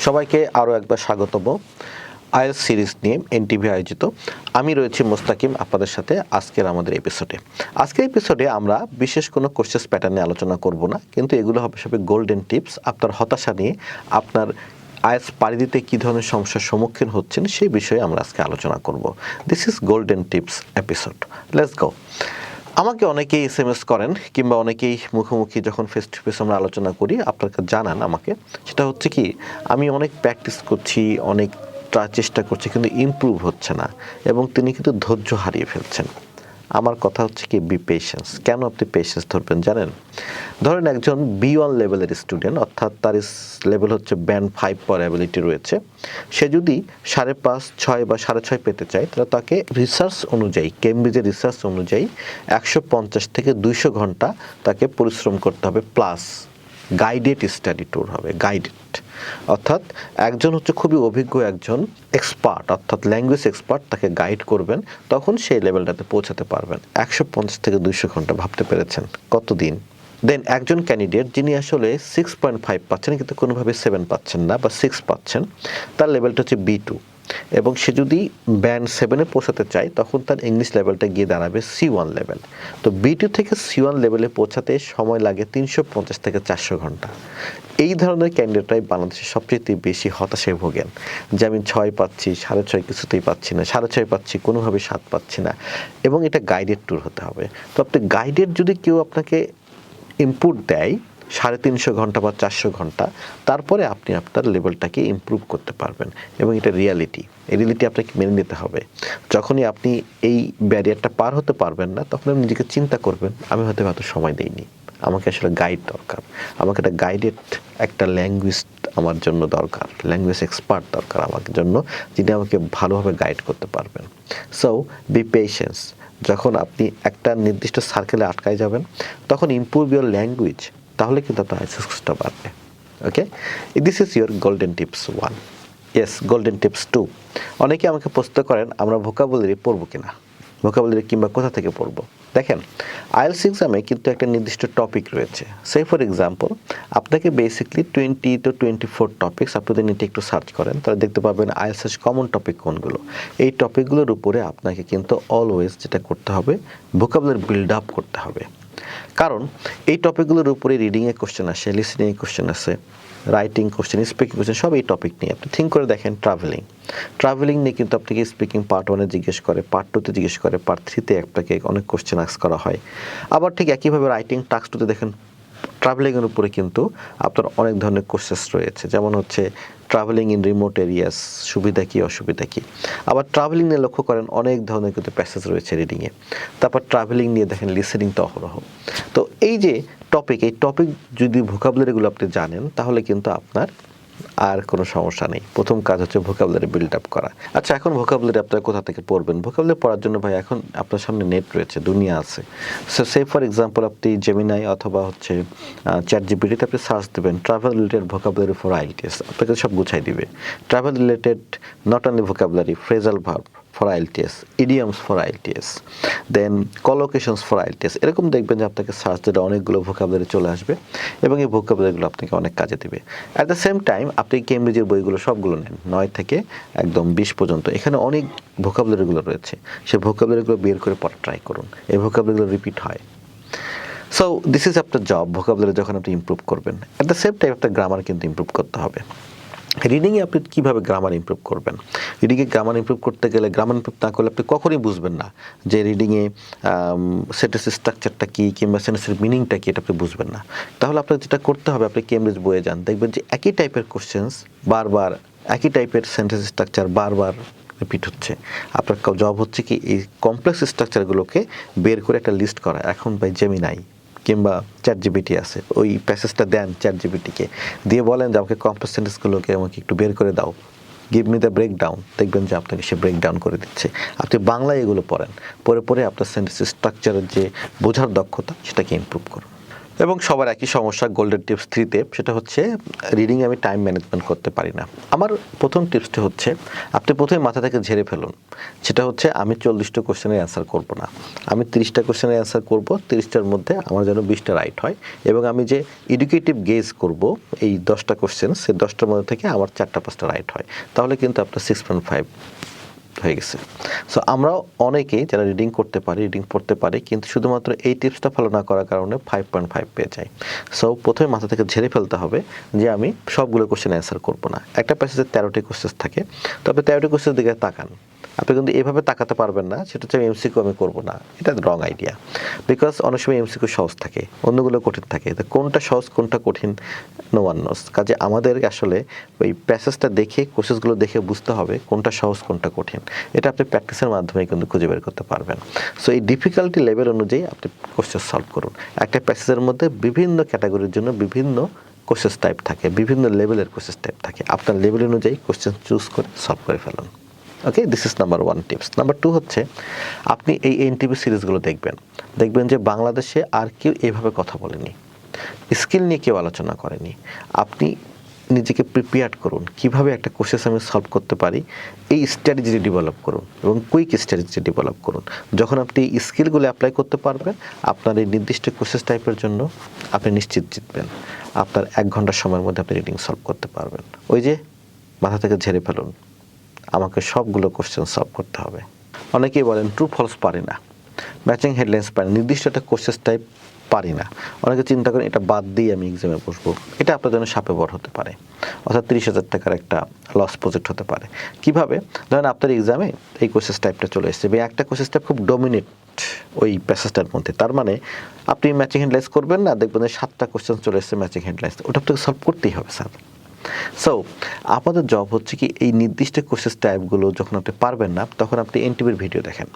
সবাইকে আরও একবার স্বাগতম আইএলটিএস সিরিজ নিয়ে এনটিভি আয়োজিত। আমি রয়েছি মোস্তাকিম আপনাদের সাথে আজকের আমাদের এপিসোডে আমরা বিশেষ কোনো কোর্সেস প্যাটার্নে আলোচনা করব না, কিন্তু এগুলো হবে সবই গোল্ডেন টিপস। আপনার হতাশা নিয়ে আপনার আইএলটিএস পাড়ি দিতে কী ধরনের সমস্যার সম্মুখীন হচ্ছেন সেই বিষয়ে আমরা আজকে আলোচনা করব। This is golden tips episode. Let's go. আমাকে অনেকেই এসএমএস করেন কিংবা অনেকেই মুখোমুখি যখন ফেস টু ফেস আমরা আলোচনা করি আপনাকে জানান আমাকে, সেটা হচ্ছে কি আমি অনেক প্র্যাকটিস করছি, অনেক চেষ্টা করছি, কিন্তু ইমপ্রুভ হচ্ছে না এবং তিনি কিন্তু ধৈর্য হারিয়ে ফেলছেন। আমার কথা হচ্ছে কি বি পেশেন্স। কেন আপনি পেশেন্স ধরবেন জানেন? ধরেন একজন B1 লেভেলের স্টুডেন্ট, অর্থাৎ তার লেভেল হচ্ছে ব্যান্ড 5 পর অ্যাবিলিটি রয়েছে। সে যদি 5.5, 6 বা 6.5 পেতে চায়, তাহলে তাকে রিসার্চ অনুযায়ী, কেমব্রিজের রিসার্চ অনুযায়ী 150 থেকে 200 ঘন্টা তাকে পরিশ্রম করতে হবে, প্লাস গাইডেড স্টাডি ট্যুর হবে। গাইডেড অর্থাৎ একজন হচ্ছে খুবই অভিজ্ঞ একজন এক্সপার্ট, অর্থাৎ ল্যাঙ্গুয়েজ এক্সপার্ট তাকে গাইড করবেন, তখন সেই লেভেলটাতে পৌঁছাতে পারবেন। 150 থেকে 200 ঘন্টা, ভাবতে পেরেছেন কতদিন? দেন একজন ক্যান্ডিডেট যিনি আসলে 6.5 পাচ্ছেন কিন্তু কোনোভাবে 7 পাচ্ছেন না বা 6 পাচ্ছেন, তার লেভেলটা হচ্ছে B2 এবং সে যদি ব্যান্ড 7-এ পৌঁছাতে চায় তখন তার ইংলিশ লেভেলটা গিয়ে দাঁড়াবে C1 লেভেল। তো B2 থেকে C1 লেভেলে পৌঁছাতে সময় লাগে 350 থেকে 400 ঘন্টা। এই ধরনের ক্যান্ডিডেটরাই বাংলাদেশে সবচেয়ে বেশি হতাশায় ভোগেন যে আমি 6 পাচ্ছি, 6.5 কিছুতেই পাচ্ছি না, 6.5 পাচ্ছি, কোনোভাবে 7 পাচ্ছি না, এবং এটা গাইডেড ট্যুর হতে হবে। তো আপনি গাইডেড যদি কেউ আপনাকে ইনপুট দেয় 350 ঘন্টা বা 400 ঘন্টা, তারপরে আপনি আপনার লেভেলটাকে ইমপ্রুভ করতে পারবেন এবং এটা রিয়ালিটি। এই রিয়ালিটি আপনাকে মেনে নিতে হবে। যখনই আপনি এই ব্যারিয়ারটা পার হতে পারবেন না, তখন আপনি নিজেকে চিন্তা করবেন আমি হয়তো এত সময় দেইনি, আমাকে আসলে গাইড দরকার, আমাকে একটা গাইডেড একটা ল্যাঙ্গুয়েজ আমার জন্য দরকার, ল্যাঙ্গুয়েজ এক্সপার্ট দরকার আমার জন্য, যিনি আমাকে ভালোভাবে গাইড করতে পারবেন। So be patience. যখন আপনি একটা নির্দিষ্ট সার্কেলে আটকায় যাবেন তখন ইমপ্রুভ ইউর ল্যাঙ্গুয়েজ, তাহলে কিন্তু আপনার সাকসেসটা বাড়বে। Okay, this is your golden tips 1। Yes, golden tips 2। অনেকে আমাকে প্রশ্ন করেন আমরা ভোকাবুলারি পড়বো কিনা, ভোকাবুলারি কিংবা কোথা থেকে পড়বো। দেখেন, আইএলটিএস এক্সামে কিন্তু একটা নির্দিষ্ট টপিক রয়েছে। সে ফর এক্সাম্পল আপনাকে বেসিকলি 20 to 24 টপিকস আপনি যদি নিতে একটু সার্চ করেন তাহলে দেখতে পাবেন আইএলটিএস কমন টপিক কোনগুলো। এই টপিকগুলোর উপরে আপনাকে কিন্তু অলওয়েজ যেটা করতে হবে, ভোকাবুলারি বিল্ড আপ করতে হবে। কারণ এই টপিকগুলোর উপরে রিডিংয়ে কোশ্চেন আসে, লিসনিংয়ে কোশ্চেন আসে, রাইটিং কোশ্চেন, স্পিকিং কোশ্চেন, সব এই টপিক নিয়ে। আপনি থিঙ্ক করে দেখেন, ট্রাভেলিং নিয়ে কিন্তু আপনাকে স্পিকিং পার্ট 1-এ জিজ্ঞেস করে, পার্ট 2-তে জিজ্ঞেস করে, পার্ট 3-তে আপনাকে অনেক কোশ্চেন আস্ক করা হয়। আবার ঠিক একইভাবে রাইটিং টাস্ক 2-তে দেখেন ট্রাভেলিংয়ের উপরে কিন্তু আপনার অনেক ধরনের কোর্সেস রয়েছে, যেমন হচ্ছে ট্রাভেলিং ইন রিমোট এরিয়াস, সুবিধা কী অসুবিধা কী। আবার ট্রাভেলিং নিয়ে লক্ষ্য করেন অনেক ধরনের কিন্তু প্যাসেজ রয়েছে রিডিংয়ে। তারপর ট্রাভেলিং নিয়ে দেখেন লিসেনিং তো অহরহ। তো এই যে এই টপিক যদি ভোকাবুলারিগুলো আপনি জানেন তাহলে কিন্তু আপনার আর কোনো সমস্যা নেই। প্রথম কাজ হচ্ছে ভোকাবুলারি বিল্ড আপ করা। আচ্ছা, এখন ভোকাবুলারি আপনারা কোথা থেকে পড়বেন? ভোকাবুলারি পড়ার জন্য ভাই এখন আপনার সামনে নেট রয়েছে, দুনিয়া আছে। সো সে ফর এক্সাম্পল আপনি জেমিনাই অথবা হচ্ছে চ্যাটজিপিটিতে আপনি সার্চ দেবেন travel related vocabulary for IELTS, আপনাকে সব গুছাই দিবে। Travel related not only vocabulary, phrasal verb for IELTS, idioms for IELTS, then collocations for IELTS, এরকম দেখবেন যে আপনাকে সার্চ দিলে অনেকগুলো ভোকাবুলারি চলে আসবে এবং এই ভোকাবুলারিগুলো আপনাকে অনেক কাজে দেবে। অ্যাট দ্য সেম টাইম আপনি কেমব্রিজের বইগুলো সবগুলো নেন, 9 থেকে একদম 20 পর্যন্ত। এখানে অনেক ভোকাবুলারিগুলো রয়েছে, সেই ভোকাবুলারিগুলো বের করে পড়া ট্রাই করুন। এই ভোকাবুলারিগুলো রিপিট হয়। সো দিস ইজ আপনার জব, ভোকাবুলারি যখন আপনি ইমপ্রুভ করবেন। অ্যাট দ্য সেম টাইম আপনার গ্রামার কিন্তু ইমপ্রুভ করতে হবে। রিডিংয়ে আপনি কীভাবে গ্রামার ইমপ্রুভ করবেন? রিডিংয়ে গ্রামার ইমপ্রুভ করতে গেলে, গ্রামার ইমপ্রুভ না করলে আপনি কখনোই বুঝবেন না যে রিডিংয়ে সেন্টেন্সের স্ট্রাকচারটা কী কিংবা সেন্টেন্সের মিনিংটা কী, এটা আপনি বুঝবেন না। তাহলে আপনার যেটা করতে হবে, আপনি কেমব্রিজ বইয়ে যান, দেখবেন যে একই টাইপের কোশ্চেন্স বারবার, একই টাইপের সেন্টেন্স স্ট্রাকচার বারবার রিপিট হচ্ছে। আপনার জব হচ্ছে কি এই কমপ্লেক্স স্ট্রাকচারগুলোকে বের করে একটা লিস্ট করা। এখন বাই জেমিনাই কিংবা চ্যাটজিপিটি আছে, ওই প্যাসেজটা দেন চ্যাটজিপিটিকে, দিয়ে বলেন যে আমাকে কমপ্লেক্স সেন্টেন্সগুলোকে আমাকে একটু বের করে দাও, গিভ মি দ্য ব্রেকডাউন, দেখবেন যে আপনাকে সে ব্রেকডাউন করে দিচ্ছে। আপনি বাংলায় এগুলো পড়েন, পরে আপনার সেন্টেন্স স্ট্রাকচারের যে বোঝার দক্ষতা সেটাকে ইমপ্রুভ করুন। এবং সবার একই সমস্যা গোল্ডেন টিপস 3-তে, সেটা হচ্ছে রিডিংয়ে আমি টাইম ম্যানেজমেন্ট করতে পারি না। আমার প্রথম টিপসটি হচ্ছে আপনি প্রথমে মাথা থেকে ঝেড়ে ফেলুন, সেটা হচ্ছে আমি 40টা কোশ্চেনের অ্যান্সার করব না, আমি 30টা কোশ্চেনের অ্যান্সার করব, 30টার মধ্যে আমার যেন 20টা রাইট হয় এবং আমি যে এডুকেটিভ গেজ করব এই 10টা কোশ্চেন, সেই 10টার মধ্যে থেকে আমার 4টা-5টা রাইট হয়, তাহলে কিন্তু আপনার 6.5 হয়ে গেছে। সো আমরা অনেকেই যারা রিডিং করতে পারি, রিডিং পড়তে পারি, কিন্তু শুধুমাত্র এই টিপসটা ফলো না করার কারণে 5.5 পেয়ে যাই। সো প্রথমে মাথা থেকে ঝেড়ে ফেলতে হবে যে আমি সবগুলো কোশ্চেন অ্যান্সার করব না। একটা প্যাসেজে 13টি কোশ্চেন থাকে, তবে 13টি কোশ্চেনের দিকে তাকান। আপনি কিন্তু এভাবে তাকাতে পারবেন না, সেটা হচ্ছে এমসিকিউ আমি করবো না, এটা রং আইডিয়া। বিকজ অনেক সময় এমসিকিউ সহজ থাকে, অন্যগুলো কঠিন থাকে, তো কোনটা সহজ কোনটা কঠিন নো ওয়ান নোস। কাজে আমাদের আসলে ওই প্যাসেজটা দেখে, কোর্সেসগুলো দেখে বুঝতে হবে কোনটা সহজ কোনটা কঠিন। এটা আপনি প্র্যাকটিসের মাধ্যমে কিন্তু খুঁজে বের করতে পারবেন। সো এই ডিফিকাল্টি লেভেল অনুযায়ী আপনি কোশ্চেন সলভ করুন। একটা প্যাসেজের মধ্যে বিভিন্ন ক্যাটাগরির জন্য বিভিন্ন কোশ্চেন টাইপ থাকে, বিভিন্ন লেভেলের কোশ্চেন টাইপ থাকে, আপনার লেভেল অনুযায়ী কোশ্চেন চুজ করে সলভ করে ফেলুন। Okay, this is number 1 tips. Number 2 হচ্ছে আপনি এই এনটিভি সিরিজগুলো দেখবেন যে বাংলাদেশে আর কেউ এভাবে কথা বলেনি, স্কিল নিয়ে কেউ আলোচনা করেনি। আপনি নিজেকে প্রিপেয়ার করুন কিভাবে একটা কোশ্চেন আমি সলভ করতে পারি, এই স্ট্র্যাটেজি ডেভেলপ করুন এবং কুইক স্ট্র্যাটেজি ডেভেলপ করুন। যখন আপনি এই স্কিলগুলো অ্যাপ্লাই করতে পারবেন, আপনার এই নির্দিষ্ট কোশ্চেন টাইপের জন্য আপনি নিশ্চিত জিতবেন। আপনার 1 ঘন্টার সময়ের মধ্যে আপনি রিডিং সলভ করতে পারবেন। ওই যে মাথা থেকে ঝেড়ে ফেলুন, আমাকে সবগুলো কোশ্চেন সলভ করতে হবে। অনেকেই বলেন ট্রু ফলস পারি না, ম্যাচিং হেডলাইন্স পারি না, নির্দিষ্ট একটা কোশ্চেন টাইপ পারি না। অনেকে চিন্তা করেন এটা বাদ দিয়ে আমি এক্সামে বসবো, এটা আপনার জন্য সাপে বর হতে পারে, অর্থাৎ 30,000 টাকার একটা লস প্রজেক্ট হতে পারে। কিভাবে? ধরেন আপনার এক্সামে এই কোশ্চেন টাইপটা চলে এসেছে এবং একটা কোশ্চেন টাইপ খুব ডমিনেট ওই প্যাসেজটার মধ্যে, তার মানে আপনি ম্যাচিং হেডলাইন্স করবেন না, দেখবেন যে 7টা কোশ্চেন চলে এসেছে ম্যাচিং হেডলাইন্স, ওটা আপনাকে সলভ করতেই হবে স্যার। সো আপনাদের জব হচ্ছে কি এই নির্দিষ্ট কোর্সেস টাইপগুলো যখন আপনি পারবেন না, তখন আপনি এনটিভির ভিডিও দেখেন,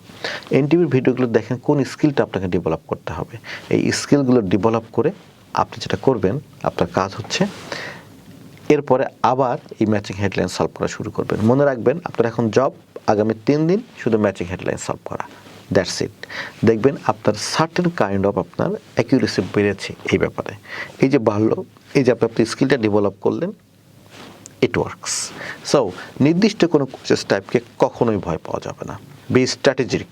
এনটিভির ভিডিওগুলো দেখেন কোন স্কিলটা আপনাকে ডেভেলপ করতে হবে। এই স্কিলগুলো ডেভেলপ করে আপনি যেটা করবেন, আপনার কাজ হচ্ছে এরপরে আবার এই ম্যাচিং হেডলাইন সলভ করা শুরু করবেন। মনে রাখবেন আপনার এখন জব আগামী 3 দিন শুধু ম্যাচিং হেডলাইন সলভ করা, দ্যাটস ইট। দেখবেন আপনার সার্টেন কাইন্ড অফ আপনার অ্যাকিউরেসি বেড়েছে এই ব্যাপারে। এই যে বাড়লো, এই যে আপনি স্কিলটা ডেভেলপ করলেন, ইট ওয়ার্কস। সো নির্দিষ্ট কোনো কোর্সেস টাইপকে কখনোই ভয় পাওয়া যাবে না। বি স্ট্র্যাটেজিক,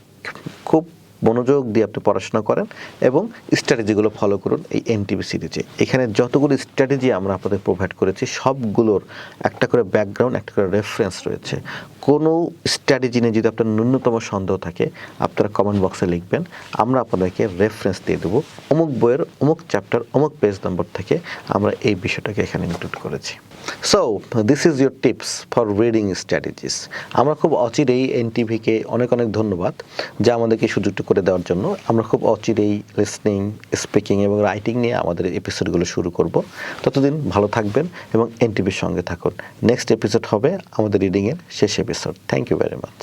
খুব মনোযোগ দিয়ে আপনি পড়াশোনা করেন এবং স্ট্র্যাটেজিগুলো ফলো করুন এই এনটিভি সিরিজে। এখানে যতগুলো স্ট্র্যাটেজি আমরা আপনাদের প্রোভাইড করেছি সবগুলোর একটা করে ব্যাকগ্রাউন্ড, একটা করে রেফারেন্স রয়েছে। কোনো স্ট্র্যাটেজি নিয়ে যদি আপনার ন্যূনতম সন্দেহ থাকে, আপনারা কমেন্ট বক্সে লিখবেন, আমরা আপনাদেরকে রেফারেন্স দিয়ে দেবো, অমুক বইয়ের অমুক চ্যাপ্টার অমুক পেজ নম্বর থেকে আমরা এই বিষয়টাকে এখানে ইনক্লুড করেছি। So this is your tips for reading strategies. আমরা খুব অচিরেই এনটিভিকে অনেক অনেক ধন্যবাদ যা আমাদেরকে সুযোগটা করে দেওয়ার জন্য। আমরা খুব অচিরেই লিসনিং, স্পিকিং এবং রাইটিং নিয়ে আমাদের এপিসোডগুলো শুরু করব। ততদিন ভালো থাকবেন এবং এনটিভির সঙ্গে থাকুন। নেক্সট এপিসোড হবে আমাদের রিডিংয়ের শেষ episode. Thank you very much.